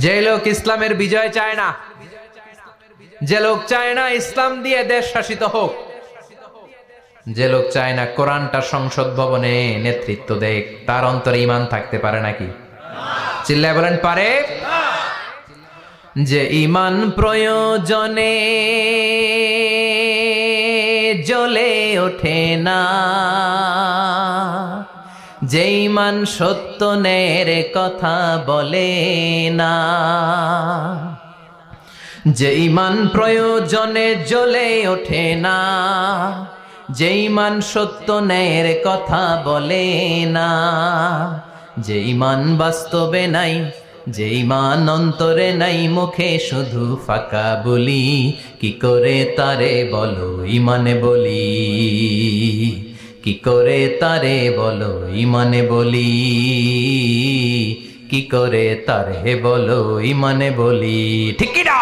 যে লোক ইসলামের বিজয় চায় না, যে লোক চায় না ইসলাম দিয়ে দেশ শাসিত হোক, যে লোক চায় না কোরআনটা সংসদ ভবনে নেতৃত্ব দেখ, তার অন্তরে ঈমান থাকতে পারে নাকি? চিল্লায় বলেন পারে? যে ঈমান প্রয়োজনে জ্বলে ওঠে না, যে ঈমান সত্য ন্যায়ের কথা বলে না, যে ঈমান প্রয়োজনে জ্বলে ওঠে না, যে ঈমান সত্য ন্যায়ের কথা বলে না, যে ঈমান বাস্তবে নাই, যে ঈমান অন্তরে নাই, মুখে শুধু ফাঁকা বলি, কি করে তারে বলো ঈমানে বলি, কি করে তারে বলো ঈমানে বলি, কি করে তারে বলো ঈমানে বলি, ঠিক কি না?